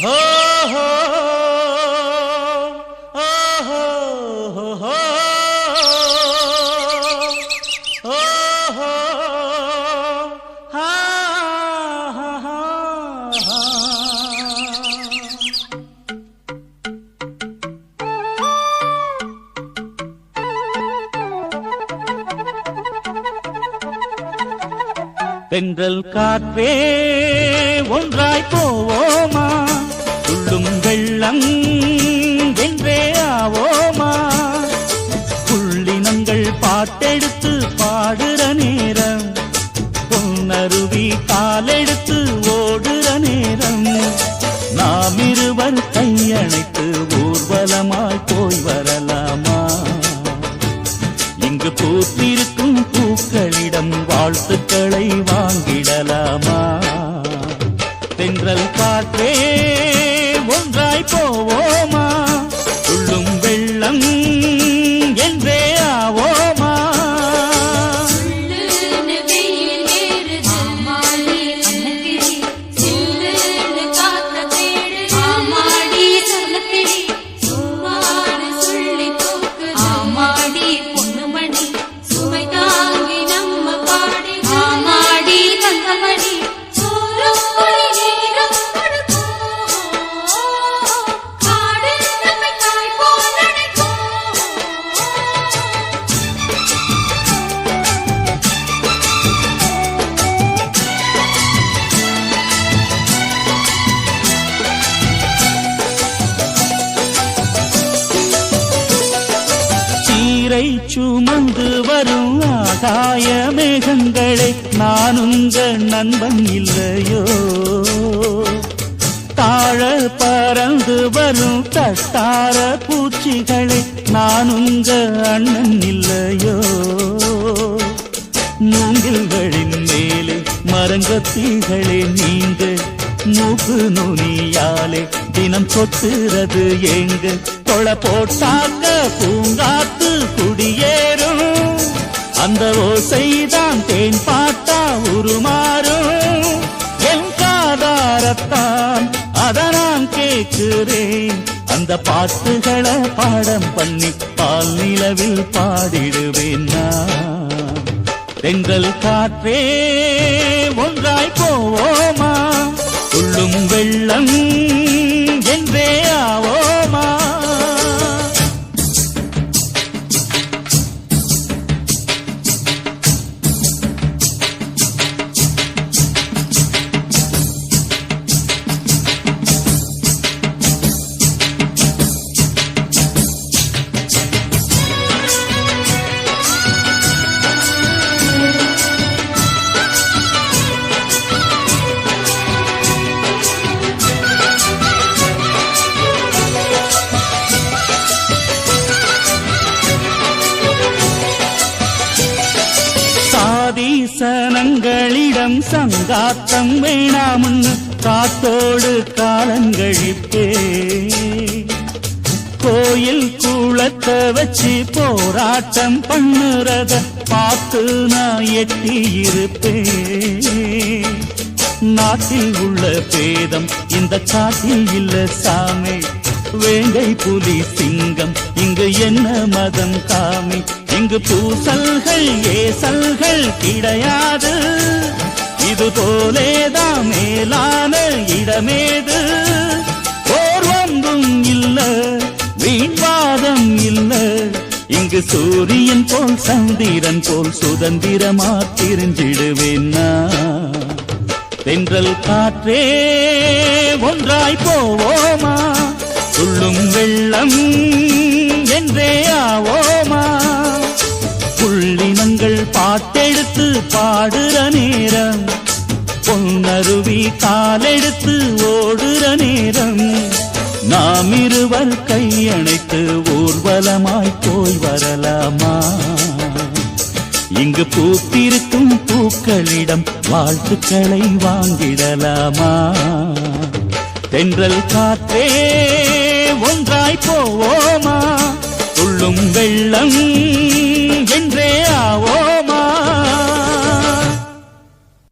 हो हो हो हो हो தென்றல் காற்றே ஒன்றாய் போவோமா துள்ளும் வெள்ளம் என்றே ஆவோமா புள்ளினங்கள் பாட்டெடுத்து பாடுற நேரம் பொன்னருவி காலெடுத்து ஓடுற நேரம் நாம் இருவர் கையணைத்து ஊர்வலமாய் போய் வரலாமா இங்கு பூத்திருக்கும் பூக்களிடம் வாழ்த்துக்களை வாங்கிடலாமா தென்றல் காற்றே ஒன்றாய் போவோமா துள்ளும் வெள்ளம் என்றே ஆவோமா சுமந்து வரும் ஆகாய மேகங்களே நான் உங்க நண்பன் இல்லையோ தாழ பறந்து வரும் தட்டார பூச்சிகளே நான் உங்க அண்ணன் இல்லையோ மூங்கில்களின் மேலே மரங்கத்திகளே நீங்க மூக்கு நுனியாலே தினம் கொட்டுறது எங்க தொலை போட்டாக்க பூங்காத்து குடியேறும் அந்த ஓசைதான் தேன் பாட்டா உருமாறும் என் காதாரத்தான் அத நான் கேட்கிறேன் அந்த பாட்டுகளை பாடம் பண்ணி பால் நிலவில் பாடிடுவேன் நான் தென்றல் காற்றே ஒன்றாய் போவோமா துள்ளும் வெள்ளம் என்றே ஆவோமா சனங்களிடம் சங்காத்தம் வேணாமுன்னு காத்தோடு காலங்கழிப்பே கோயில் கூளத்தை வச்சு போராட்டம் பண்ணுறத பார்த்து நான் எட்டி இருப்பேன் நாட்டில் உள்ள பேதம் இந்த காட்டில் இல்ல சாமி வேங்கை புலி சிங்கம் இங்கு என்ன மதம் காமி இங்கு பூசல்கள் ஏசல்கள் கிடையாது இது போலேதான் மேலான இடமேது ஓர்வம்பும் இல்ல வீண்வாதம் இல்ல இங்கு சூரியன் போல் சந்திரன் போல் சுதந்திரமா தெரிஞ்சிடுவேன் தென்றல் காற்றே ஒன்றாய் போவோமா துள்ளும் வெள்ளம் என்றே ஆவோமா புள்ளினங்கள் பாட்டெடுத்து பாடுற நேரம் பொன்னருவி காலெடுத்து ஓடுற நேரம் நாம் இருவர் கையணைத்து ஊர்வலமாய் போய் வரலாமா இங்கு பூத்திருக்கும் பூக்களிடம் வாழ்த்துக்களை வாங்கிடலாமா தென்றல் காற்றே ஒன்றாய் போவோமா துள்ளும் வெள்ளம்